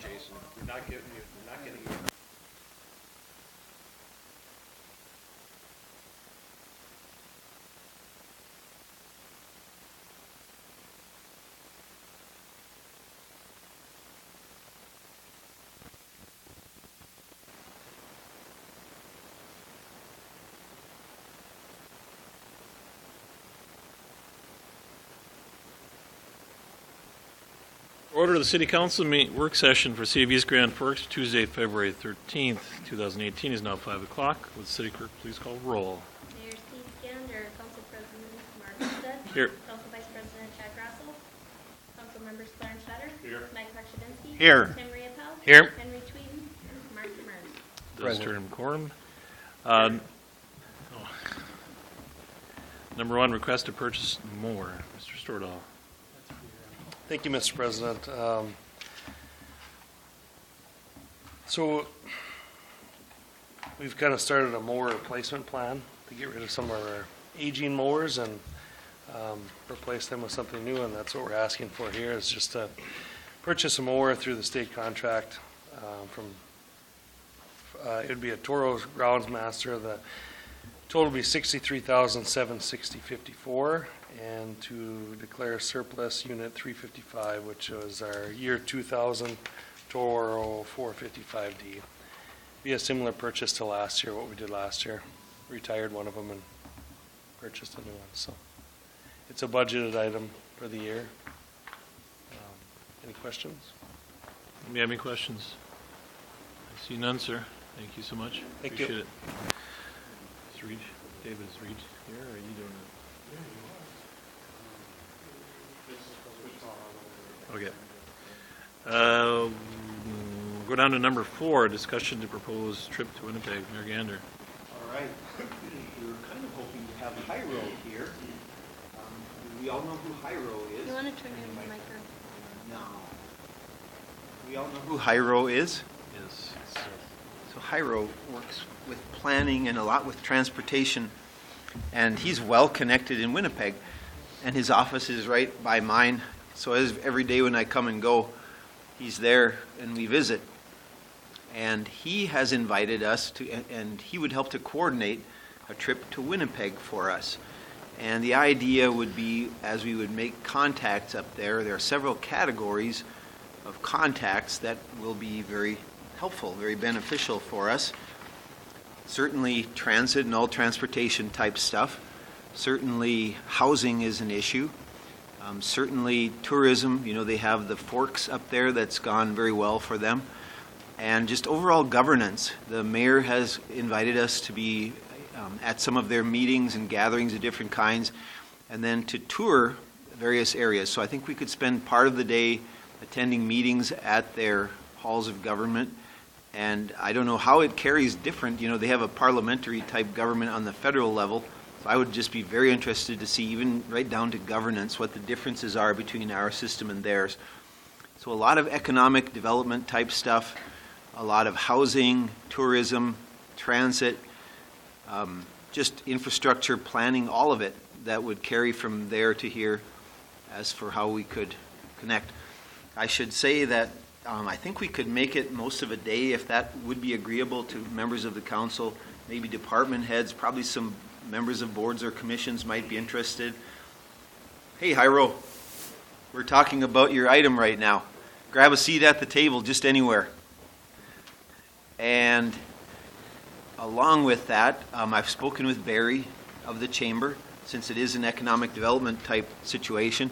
Jason. We're not getting you. Order of the City Council work session for City of East Grand Forks, Tuesday, February 13th, 2018 is now 5 o'clock. Would the City Clerk please call roll? Mayor Steve Gander, Council President Mark Olmstead. Here. Council Vice President Chad Grassel. Council Members Clarence Shatter. Here. Mike Pakshidinsky. Here. Tim Riopel. Here. Henry Tweeden. Mark Demers. Does turn McCorm. Number one, request to purchase more. Mr. Stordahl. Thank you, Mr. President. So we've kind of started a mower replacement plan to get rid of some of our aging mowers and replace them with something new, and that's what we're asking for here is just to purchase a mower through the state contract it would be a Toro Groundsmaster. The total would be $63,760.54, and to declare surplus unit 355, which was our year 2000 Toro 455D. Be a similar purchase to last year, what we did last year. Retired one of them and purchased a new one. So it's a budgeted item for the year. Any questions? Do you have any questions? I see none, sir. Thank you so much. Thank you. Appreciate it. Is Reed, David, is Reed here, or are you doing it? Okay. Go down to number 4, discussion to propose trip to Winnipeg. Mayor Gander. All right. We were kind of hoping to have Hyro here. We all know who Hyro is. You want to turn your microphone? No. We all know who Hyro is. Yes. So Hyro works with planning and a lot with transportation, and he's well connected in Winnipeg, and his office is right by mine. So as every day when I come and go, he's there and we visit. And he has invited us to, and he would help to coordinate a trip to Winnipeg for us. And the idea would be, as we would make contacts up there, there are several categories of contacts that will be very helpful, very beneficial for us. Certainly transit and all transportation type stuff. Certainly housing is an issue. Certainly tourism, you know, they have the Forks up there that's gone very well for them. And just overall governance. The mayor has invited us to be at some of their meetings and gatherings of different kinds, and then to tour various areas. So I think we could spend part of the day attending meetings at their halls of government. And I don't know how it carries different. You know, they have a parliamentary type government on the federal level. So I would just be very interested to see, even right down to governance, what the differences are between our system and theirs. So a lot of economic development type stuff, a lot of housing, tourism, transit, just infrastructure planning, all of it that would carry from there to here as for how we could connect. I should say that I think we could make it most of a day if that would be agreeable to members of the council, maybe department heads, probably some members of boards or commissions might be interested. Hey, Hyro, we're talking about your item right now. Grab a seat at the table, just anywhere. And along with that, I've spoken with Barry of the Chamber, since it is an economic development type situation,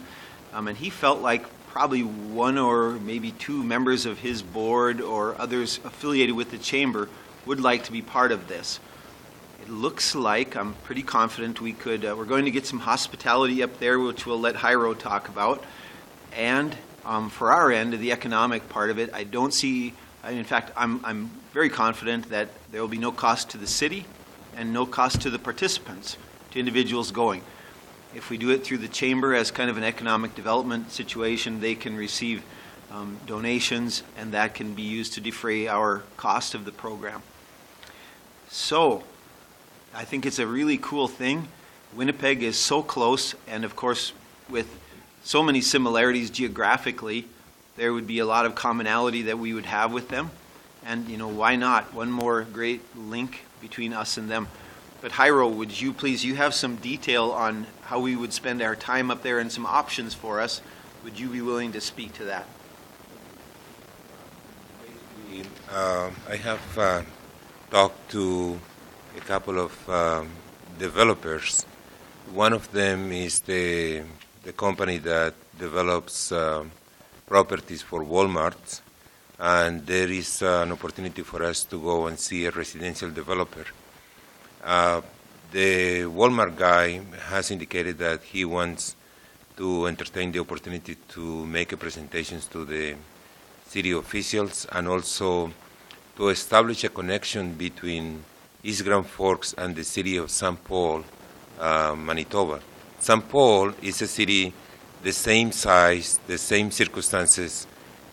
and he felt like probably one or maybe two members of his board or others affiliated with the Chamber would like to be part of this. It looks like, I'm pretty confident we could, we're going to get some hospitality up there, which we'll let Hyro talk about. And for our end, the economic part of it, I don't see, in fact, I'm very confident that there will be no cost to the city and no cost to the participants, to individuals going. If we do it through the Chamber as kind of an economic development situation, they can receive donations, and that can be used to defray our cost of the program. So I think it's a really cool thing. Winnipeg is so close, and of course with so many similarities geographically, there would be a lot of commonality that we would have with them. And, why not? One more great link between us and them. But Jairo, would you please, you have some detail on how we would spend our time up there and some options for us. Would you be willing to speak to that? I have talked to a couple of developers. One of them is the company that develops properties for Walmart, and there is an opportunity for us to go and see a residential developer. The Walmart guy has indicated that he wants to entertain the opportunity to make a presentation to the city officials and also to establish a connection between East Grand Forks and the city of St. Paul, Manitoba. St. Paul is a city the same size, the same circumstances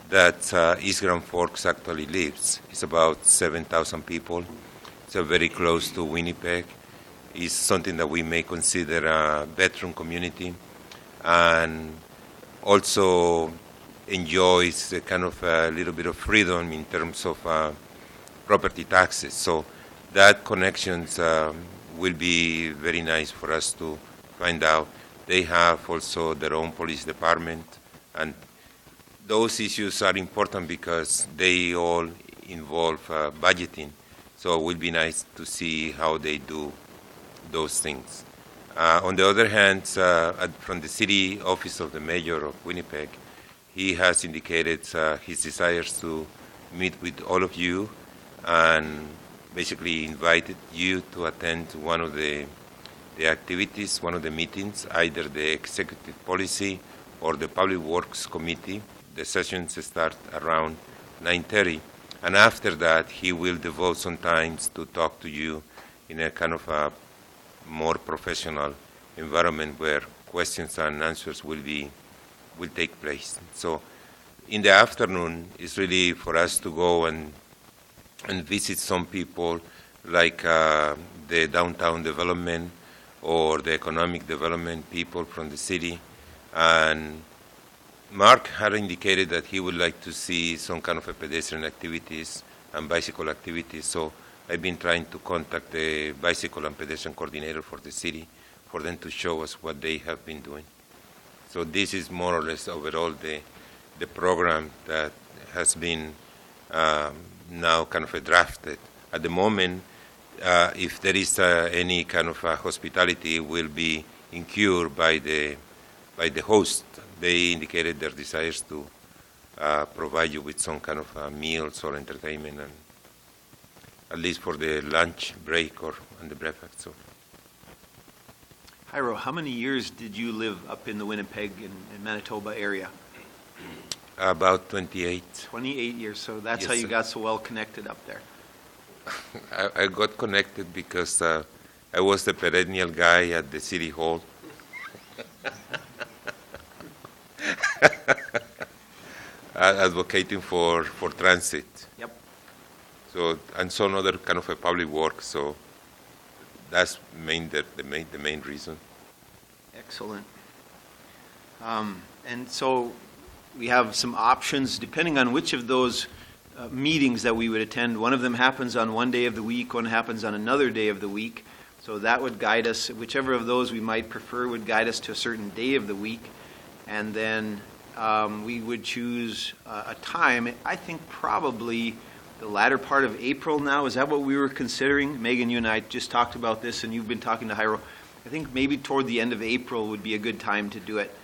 that East Grand Forks actually lives. It's about 7,000 people. It's very close to Winnipeg. It's something that we may consider a veteran community, and also enjoys a kind of a little bit of freedom in terms of property taxes. So that connections will be very nice for us to find out. They have also their own police department, and those issues are important because they all involve budgeting. So it will be nice to see how they do those things. On the other hand, from the city office of the mayor of Winnipeg, he has indicated his desires to meet with all of you and basically invited you to attend one of the activities, one of the meetings, either the executive policy or the public works committee. The sessions start around 9:30, and after that he will devote some time to talk to you in a kind of a more professional environment where questions and answers will take place. So in the afternoon, it's really for us to go and visit some people like the downtown development or the economic development people from the city. And Mark had indicated that he would like to see some kind of a pedestrian activities and bicycle activities. So I've been trying to contact the bicycle and pedestrian coordinator for the city for them to show us what they have been doing. So this is more or less overall the program that has been now kind of drafted. At the moment, if there is any kind of hospitality, it will be incurred by the host. They indicated their desires to provide you with some kind of meals or entertainment, and at least for the lunch break or on the breakfast. So. Jairo, how many years did you live up in the Winnipeg and Manitoba area? About 28. 28 years, so that's Yes, how you sir. got so well connected up there. I got connected because I was the perennial guy at the city hall. Advocating for transit. Yep. So, and some other kind of a public work. So that's the main reason. Excellent. And so we have some options depending on which of those meetings that we would attend. One of them happens on one day of the week, one happens on another day of the week. So that would guide us, whichever of those we might prefer would guide us to a certain day of the week. And then we would choose a time. I think probably the latter part of April now. Is that what we were considering? Megan, you and I just talked about this, and you've been talking to Jairo. I think maybe toward the end of April would be a good time to do it,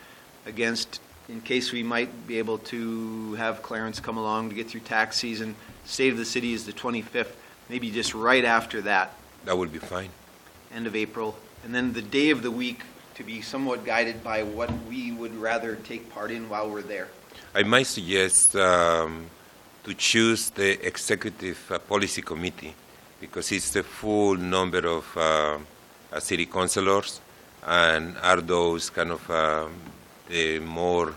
in case we might be able to have Clarence come along to get through tax season. State of the City is the 25th, maybe just right after that, That would be fine. end of April. And then the day of the week to be somewhat guided by what we would rather take part in while we're there. I might suggest to choose the executive policy committee because it's the full number of city councilors and are those kind of the more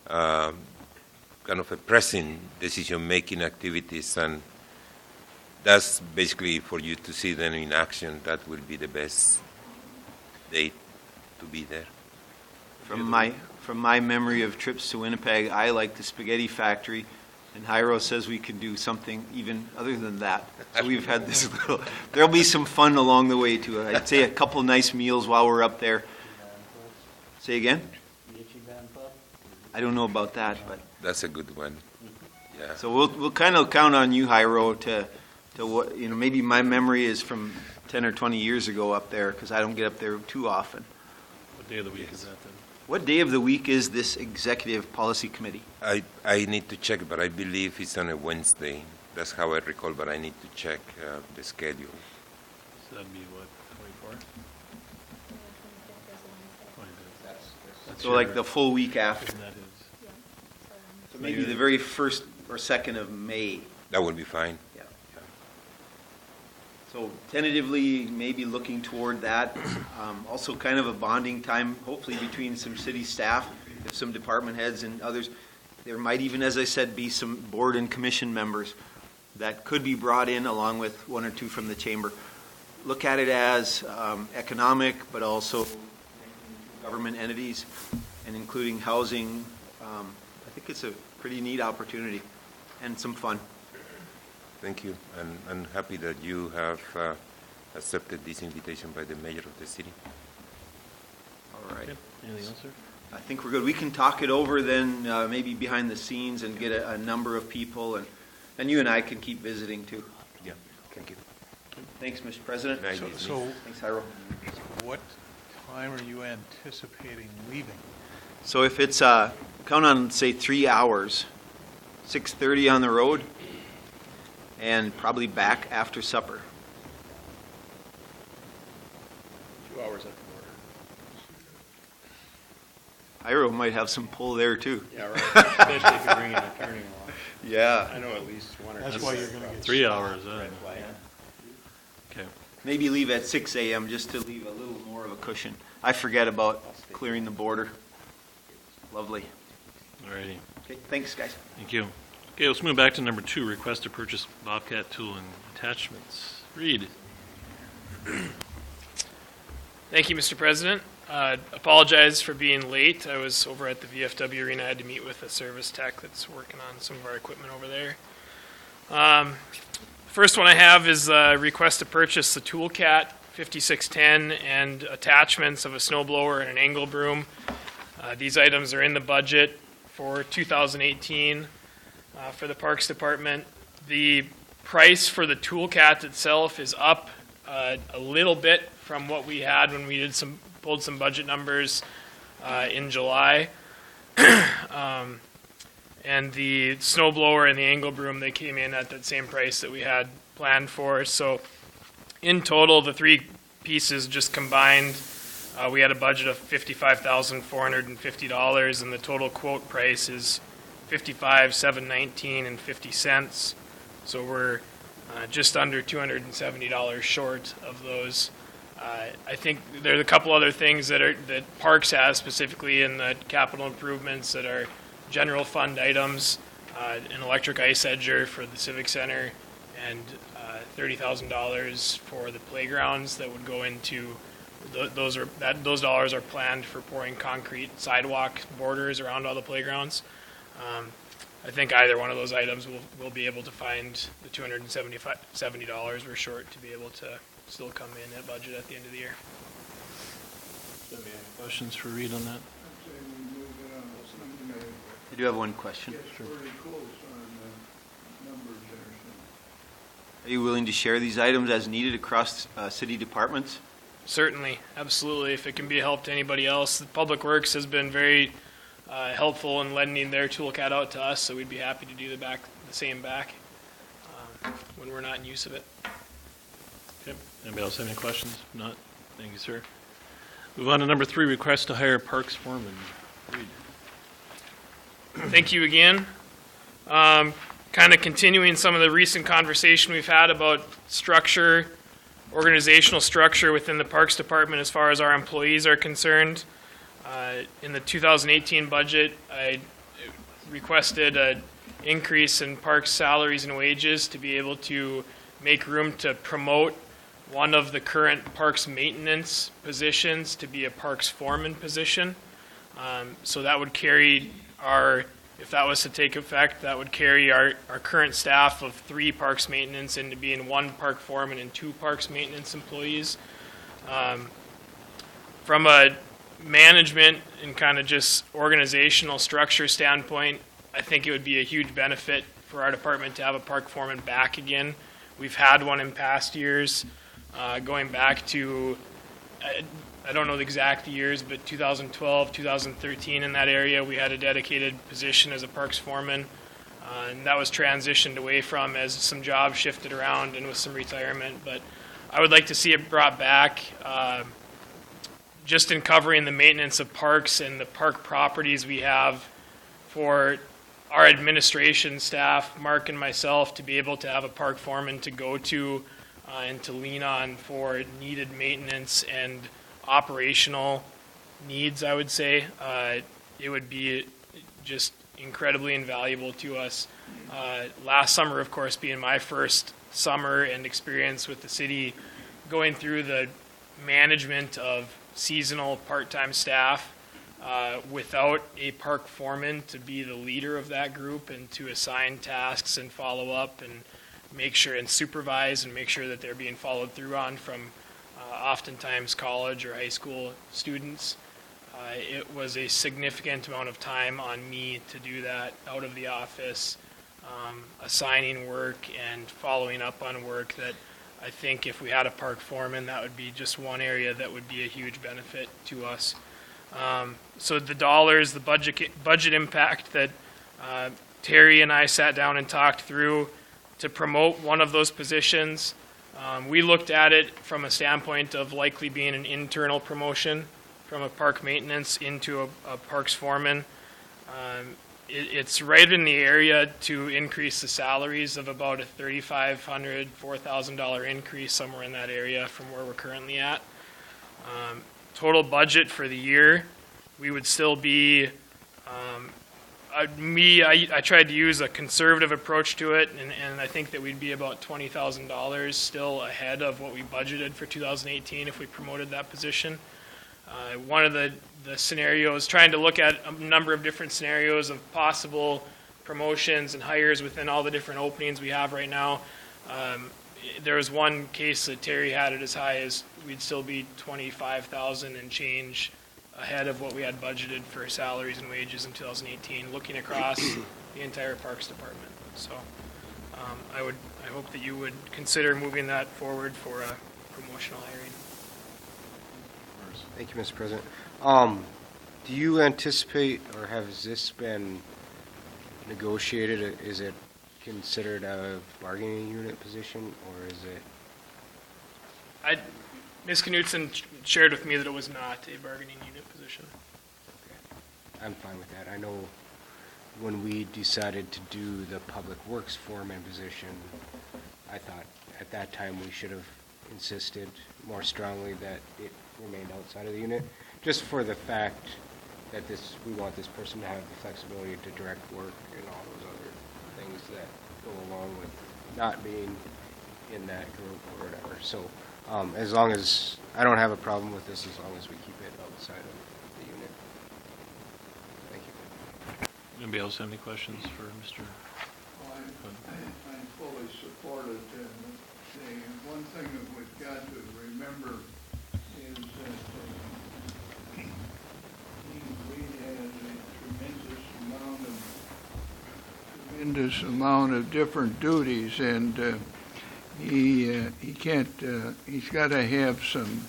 kind of a pressing decision-making activities, and that's basically for you to see them in action. That will be the best date to be there. From my memory of trips to Winnipeg, I like the spaghetti factory, and Jairo says we can do something even other than that. So we've had this little, there'll be some fun along the way too. I'd say a couple nice meals while we're up there. Say again? I don't know about that, but, That's a good one. Yeah. so we'll kind of count on you, Jairo, to what, maybe my memory is from 10 or 20 years ago up there, because I don't get up there too often. What day of the week is that then? What day of the week is this Executive Policy Committee? I need to check, but I believe it's on a Wednesday. That's how I recall, but I need to check the schedule. So that'd be what, 24? So like the full week after, And that is, so maybe the very first or second of May. That will be fine. Yeah. So tentatively, maybe looking toward that. Also kind of a bonding time, hopefully between some city staff, if some department heads and others. There might even, as I said, be some board and commission members that could be brought in along with one or two from the chamber. Look at it as economic, but also government entities and including housing. I think it's a pretty neat opportunity and some fun. Thank you, and I'm happy that you have accepted this invitation by the mayor of the city. All right. okay. Anything else, sir? I think we're good. We can talk it over then, maybe behind the scenes and get a number of people, and you and I can keep visiting too. Yeah, thank you. Thanks, Mr. President. Nice. So Thanks, Jairo. what time are you anticipating leaving? So if it's, count on, say, 3 hours, 6:30 on the road, and probably back after supper. 2 hours at the Jairo might have some pull there too. Yeah, right. Especially if you bring an attorney along. Yeah. I know at least one or two. That's why you're gonna get. 3 hours, Right, why? Okay. Maybe leave at 6 a.m. just to leave a little more of a cushion. I forget about clearing the border. Lovely. All righty. Okay, thanks, guys. Thank you. Okay, let's move back to number 2, request to purchase Bobcat tool and attachments. Reed. Thank you, Mr. President. Apologize for being late. I was over at the VFW arena. I had to meet with a service tech that's working on some of our equipment over there. First one I have is a request to purchase the Toolcat 5610 and attachments of a snowblower and an angle broom. These items are in the budget for 2018 for the Parks Department. The price for the Toolcat itself is up a little bit from what we had when we pulled some budget numbers in July. And the snowblower and the angle broom, they came in at that same price that we had planned for. So in total, the three pieces just combined, we had a budget of $55,450, and the total quote price is $55,719.50. So we're just under $270 short of those. I think there's a couple other things that Parks has specifically in the capital improvements that are general fund items, an electric ice edger for the Civic Center, and $30,000 for the playgrounds that would go into. Those dollars are planned for pouring concrete sidewalk borders around all the playgrounds. I think either one of those items will be able to find the $270 we're short to be able to still come in at budget at the end of the year. Any questions for Reed on that? I do have one question. Are you willing to share these items as needed across city departments? Certainly, absolutely. If it can be a help to anybody else, the Public Works has been very helpful in lending their Toolcat out to us, so we'd be happy to do the same back when we're not in use of it. Okay. Anybody else have any questions? If not, thank you, sir. Move on to number 3, request to hire Parks foreman. Reed. Thank you again. Kind of continuing some of the recent conversation we've had about structure, organizational structure within the Parks Department as far as our employees are concerned. In the 2018 budget, I requested an increase in Parks salaries and wages to be able to make room to promote one of the current Parks maintenance positions to be a Parks foreman position. So that would carry if that was to take effect, that would carry our current staff of 3 parks maintenance into being 1 park foreman and 2 parks maintenance employees. From a management and kind of just organizational structure standpoint, I think it would be a huge benefit for our department to have a park foreman back again. We've had one in past years, going back to, I don't know the exact years, but 2012, 2013 in that area, we had a dedicated position as a parks foreman. And that was transitioned away from as some jobs shifted around and with some retirement. But I would like to see it brought back, just in covering the maintenance of parks and the park properties we have for our administration staff, Mark and myself, to be able to have a park foreman to go to and to lean on for needed maintenance and operational needs, I would say. It would be just incredibly invaluable to us. Last summer, of course, being my first summer and experience with the city, going through the management of seasonal part-time staff without a park foreman to be the leader of that group and to assign tasks and follow up and make sure and supervise and make sure that they're being followed through on from oftentimes college or high school students. It was a significant amount of time on me to do that out of the office, assigning work and following up on work that I think if we had a park foreman, that would be just one area that would be a huge benefit to us. So the dollars, the budget impact that Terry and I sat down and talked through to promote one of those positions, we looked at it from a standpoint of likely being an internal promotion from a park maintenance into a parks foreman. It's right in the area to increase the salaries of about a $3,500, $4,000 increase, somewhere in that area from where we're currently at. Total budget for the year, we would still be, I tried to use a conservative approach to it, and I think that we'd be about $20,000 still ahead of what we budgeted for 2018 if we promoted that position. One of the scenarios, trying to look at a number of different scenarios of possible promotions and hires within all the different openings we have right now. There was one case that Terry had it as high as we'd still be $25,000 and change ahead of what we had budgeted for salaries and wages in 2018, looking across the entire Parks Department. So I hope that you would consider moving that forward for a promotional hiring. Thank you, Mr. President. Do you anticipate, or has this been negotiated? Is it considered a bargaining unit position, or is it? Ms. Knutson shared with me that it was not a bargaining unit position. Okay. I'm fine with that. I know when we decided to do the public works foreman position, I thought at that time we should have insisted more strongly that it remained outside of the unit, just for the fact that we want this person to have the flexibility to direct work and all those other things that go along with not being in that group or whatever. So as long as, I don't have a problem with this as long as we keep it outside of the unit. Thank you. Anybody else have any questions for Mr.? I fully support it. The one thing that we've got to remember is that Dean Reed has a tremendous amount of different duties, and he can't. He's got to have some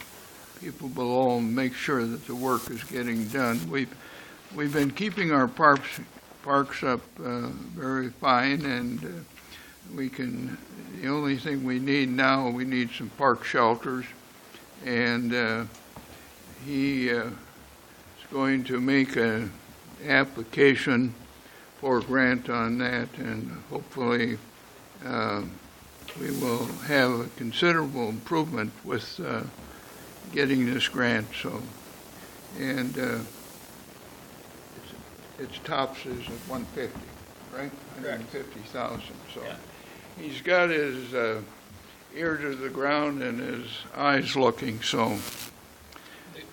people below him make sure that the work is getting done. We've been keeping our parks up very fine, and we can. The only thing we need now, we need some park shelters, and he is going to make an application for a grant on that, and hopefully we will have a considerable improvement with getting this grant. So, and its tops is at 150, right? 150,000. So. Yeah. He's got his ear to the ground and his eyes looking, so.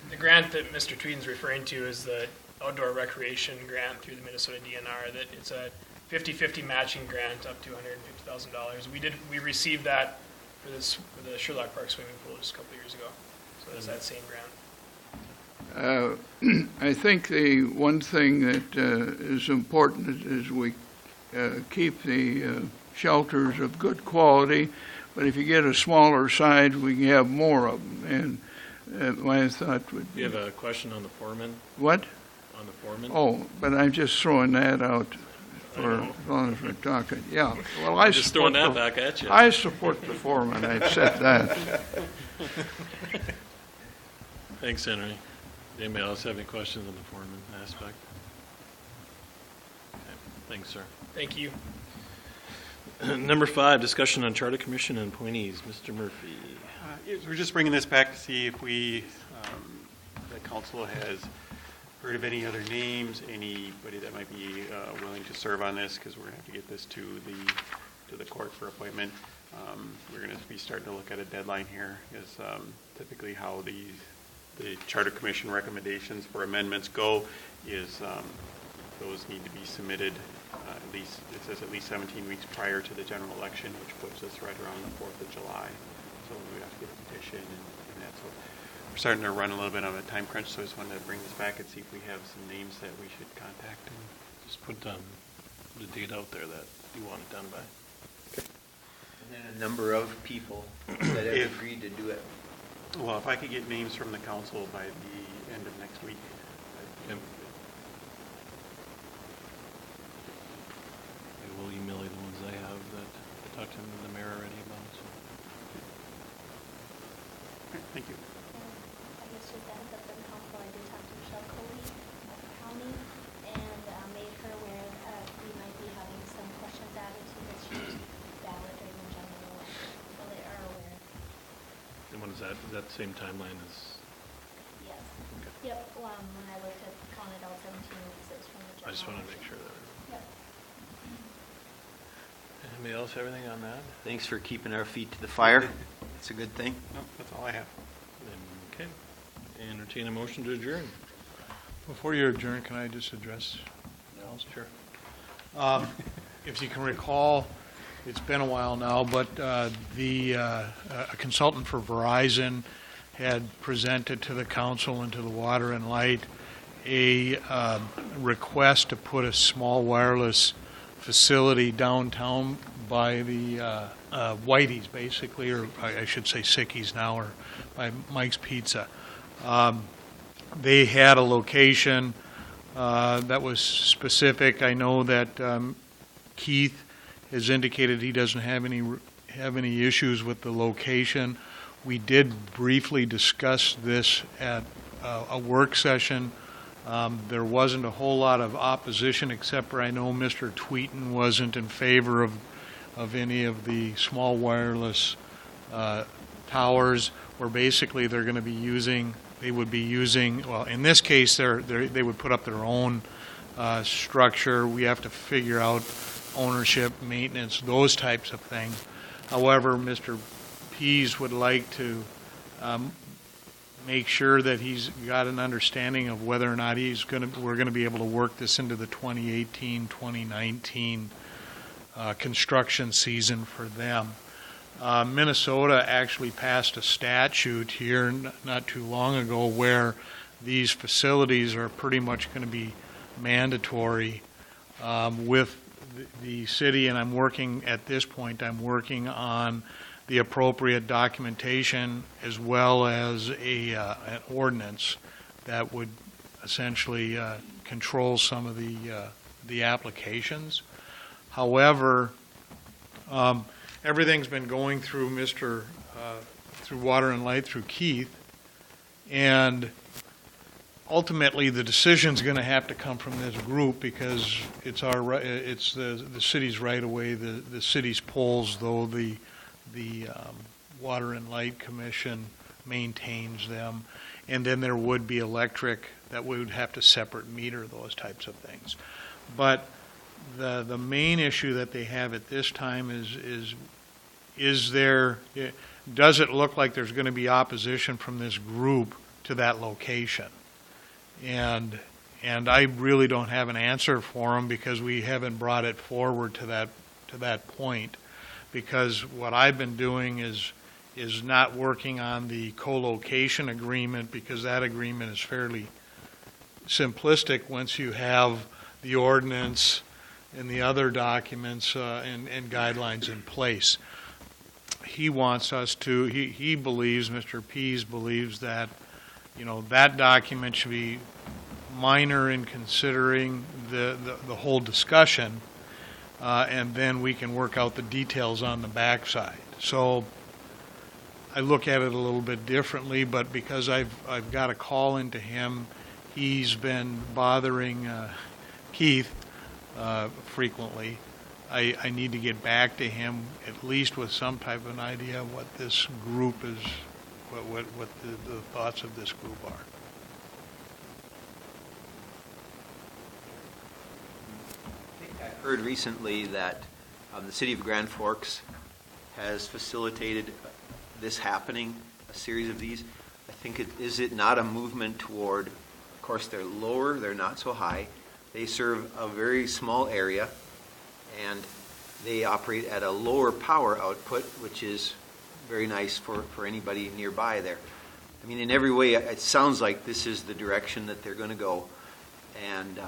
The grant that Mr. Tweeden's referring to is the outdoor recreation grant through the Minnesota DNR. That it's a 50-50 matching grant up to $150,000. We received that for the Sherlock Park swimming pool just a couple years ago. So that's that same grant. I think the one thing that is important is we keep the shelters of good quality, but if you get a smaller size, we can have more of them. And my thought would be... You have a question on the foreman? What? On the foreman? Oh, but I'm just throwing that out for as long as we're talking. Yeah, well, I Just throwing that back at you. I support the foreman, I said that. Thanks, Henry. Anybody else have any questions on the foreman aspect? Okay. Thanks, sir. Thank you. Number 5, discussion on charter commission and appointees. Mr. Murphy. We're just bringing this back to see if the council has heard of any other names, anybody that might be willing to serve on this, because we're going to have to get this to the court for appointment. We're going to be starting to look at a deadline here, is typically how the charter commission recommendations for amendments go is those need to be submitted at least, it says at least 17 weeks prior to the general election, which puts us right around the 4th of July. So we have to get a petition and that. So we're starting to run a little bit of a time crunch, so I just wanted to bring this back and see if we have some names that we should contact. And Just put the date out there that you want it done by. And then a number of people that have agreed to do it. well, if I could get names from the council by the end of next week. Yep. I will email you the ones I have that I talked to the mayor already about. So. Okay, thank you. I guess just a heads up from council, I did talk to Michelle Coley at the county and made her aware that we might be having some questions added to this year's ballot during the general election, so they are aware. And what is that? Is that the same timeline as? Yes. Okay. Yep, when I looked at, counted out 17 weeks, it was from the general election. I just wanted to make sure that. Yep. Anybody else have anything on that? Thanks for keeping our feet to the fire. That's a good thing. No, that's all I have. Okay. Entertain a motion to adjourn. Before you adjourn, can I just address? Sure. If you can recall, it's been a while now, but a consultant for Verizon had presented to the council and to the Water and Light a request to put a small wireless facility downtown by the Whitey's, basically, or I should say Sicky's now, or by Mike's Pizza. They had a location that was specific. I know that Keith has indicated he doesn't have any issues with the location. We did briefly discuss this at a work session. There wasn't a whole lot of opposition, except for I know Mr. Tweeten wasn't in favor of any of the small wireless towers, where basically they're going to be using, well, in this case, they would put up their own structure. We have to figure out ownership, maintenance, those types of things. However, Mr. Pease would like to make sure that he's got an understanding of whether or not we're going to be able to work this into the 2018-2019 construction season for them. Minnesota actually passed a statute here not too long ago where these facilities are pretty much going to be mandatory with the city, and I'm working on the appropriate documentation as well as an ordinance that would essentially control some of the applications. However, everything's been going through through Water and Light, through Keith, and ultimately the decision's going to have to come from this group because it's the city's right of way, the city's poles, though the Water and Light Commission maintains them, and then there would be electric that we would have to separate meter, those types of things. But the main issue that they have at this time does it look like there's going to be opposition from this group to that location? And And I really don't have an answer for him because we haven't brought it forward to that point. Because what I've been doing is not working on the co-location agreement, because that agreement is fairly simplistic once you have the ordinance and the other documents and guidelines in place. He wants us to, he believes, Mr. Pease believes that, that document should be minor in considering the whole discussion, and then we can work out the details on the backside. So I look at it a little bit differently, but because I've got a call into him, he's been bothering Keith frequently. I need to get back to him at least with some type of an idea of what this group is, what the thoughts of this group are. I heard recently that the city of Grand Forks has facilitated this happening, a series of these. I think is it not a movement toward, of course they're lower, they're not so high. They serve a very small area, and they operate at a lower power output, which is very nice for anybody nearby there. I mean, in every way, it sounds like this is the direction that they're going to go. And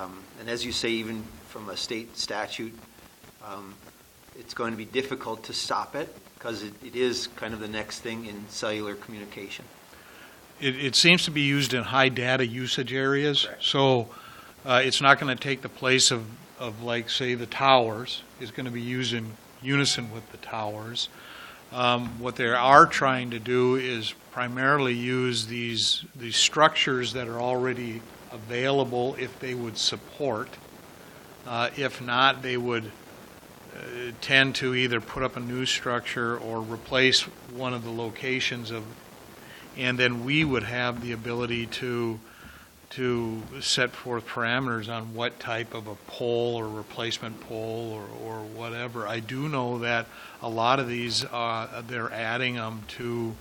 as you say, even from a state statute, it's going to be difficult to stop it because it is kind of the next thing in cellular communication. It seems to be used in high data usage areas, Correct. So it's not going to take the place of like, say, the towers. It's going to be used in unison with the towers. What they are trying to do is primarily use these structures that are already available if they would support. If not, they would tend to either put up a new structure or replace one of the locations of, and then we would have the ability to set forth parameters on what type of a pole or replacement pole or whatever. I do know that a lot of these, they're adding them to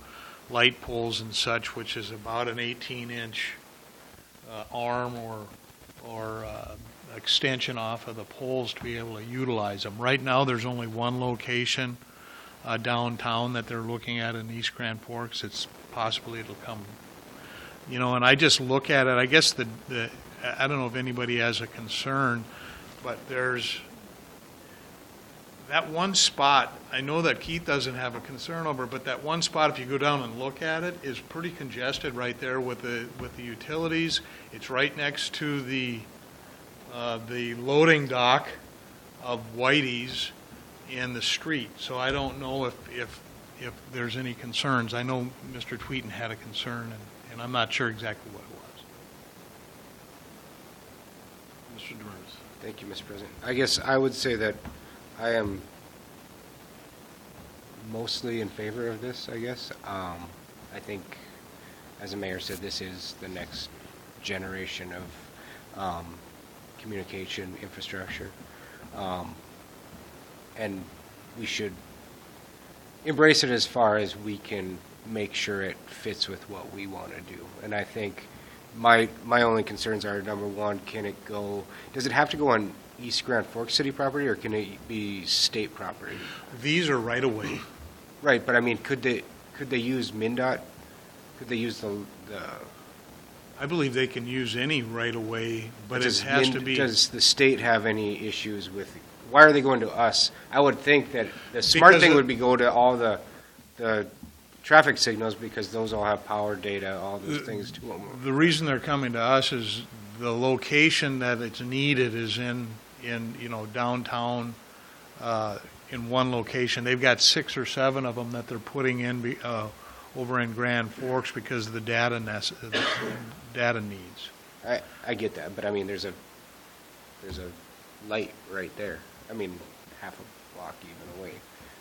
light poles and such, which is about an 18-inch arm or extension off of the poles to be able to utilize them. Right now, there's only one location downtown that they're looking at in East Grand Forks. It's possibly it'll come. And I just look at it, I guess I don't know if anybody has a concern, but there's that one spot, I know that Keith doesn't have a concern over, but that one spot, if you go down and look at it, is pretty congested right there with the utilities. It's right next to the loading dock of Whitey's in the street. So I don't know if there's any concerns. I know Mr. Tweeten had a concern, and I'm not sure exactly what it was. Mr. Demers. Thank you, Mr. President. I guess I would say that I am mostly in favor of this, I guess. I think, as the mayor said, this is the next generation of communication infrastructure. And we should embrace it as far as we can make sure it fits with what we want to do. And I think my only concerns are, number one, does it have to go on East Grand Forks city property, or can it be state property? These are right away. Right, but I mean, could they use MnDOT? Could they use the I believe they can use any right away, but it has to be. Does the state have any issues with, why are they going to us? I would think that the smart Because thing of- would be go to all the traffic signals, because those all have power data, all those things to them. The reason they're coming to us is the location that it's needed is in downtown, in one location. They've got 6 or 7 of them that they're putting in over in Grand Forks because of the data needs. I get that, but I mean, there's a light right there. I mean, half a block even away.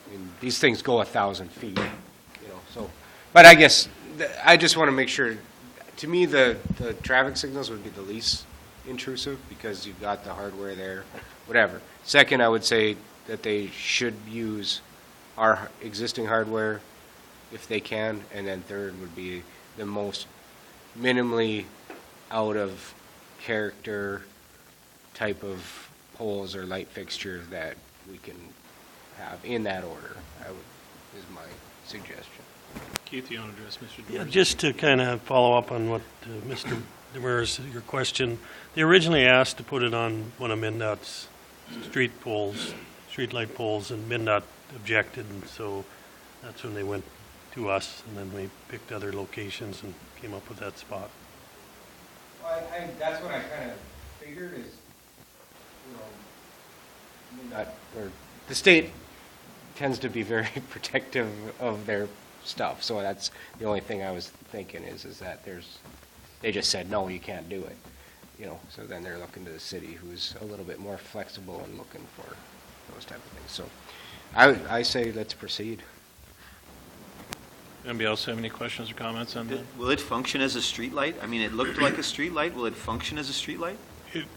I mean, these things go 1,000 feet, so. But I guess, I just want to make sure, to me, the traffic signals would be the least intrusive because you've got the hardware there, whatever. Second, I would say that they should use our existing hardware if they can, and then third would be the most minimally out of character type of poles or light fixtures that we can have in that order, is my suggestion. Keith, you want to address Mr. Yeah, Demers? just to kind of follow up on what Mr. Demers, your question, they originally asked to put it on one of MnDOT's street light poles, and MnDOT objected, and so that's when they went to us, and then we picked other locations and came up with that spot. That's what I kind of figured is, or the state tends to be very protective of their stuff, so that's the only thing I was thinking is that they just said, no, you can't do it, so then they're looking to the city, who's a little bit more flexible and looking for those type of things. So I say let's proceed. Anybody else have any questions or comments on that? Will it function as a street light? I mean, it looked like a street light. Will it function as a street light?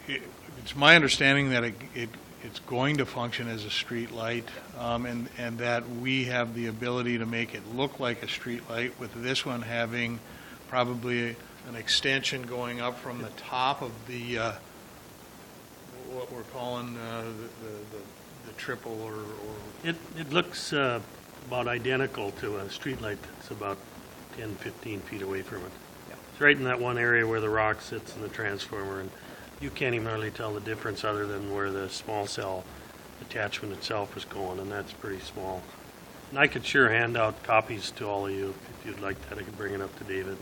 It's my understanding that it's going to function as a street light, and that we have the ability to make it look like a street light, with this one having probably an extension going up from the top of the, what we're calling the triple or It looks about identical to a streetlight that's about 10, 15 feet away from it. It's right in that one area where the rock sits in the transformer, and you can't even really tell the difference other than where the small cell attachment itself is going, and that's pretty small. And I could sure hand out copies to all of you if you'd like that. I could bring it up to David.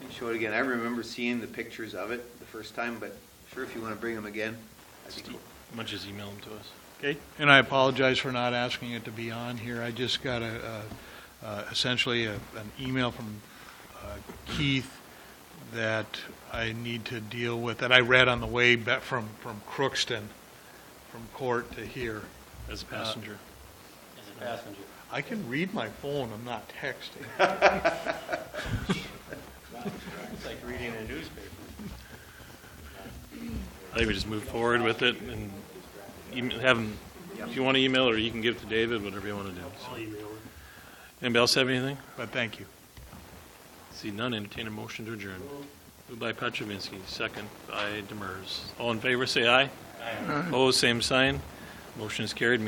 Show it again. I remember seeing the pictures of it the first time, but sure, if you want to bring them again, that'd be cool. Why don't you just email them to us? Okay? And I apologize for not asking it to be on here. I just got essentially an email from Keith that I need to deal with, that I read on the way back from Crookston, from court to here. As a passenger. I can read my phone, I'm not texting. It's like reading a newspaper. I think we just move forward with it and have them, if you want to email, or you can give it to David, whatever you want to do. I'll email her. Anybody else have anything? But thank you. See none, entertain a motion to adjourn. Moved by Petrovinsky, second by Demers. All in favor, say aye. Aye. Opposed, same sign. Motion is carried.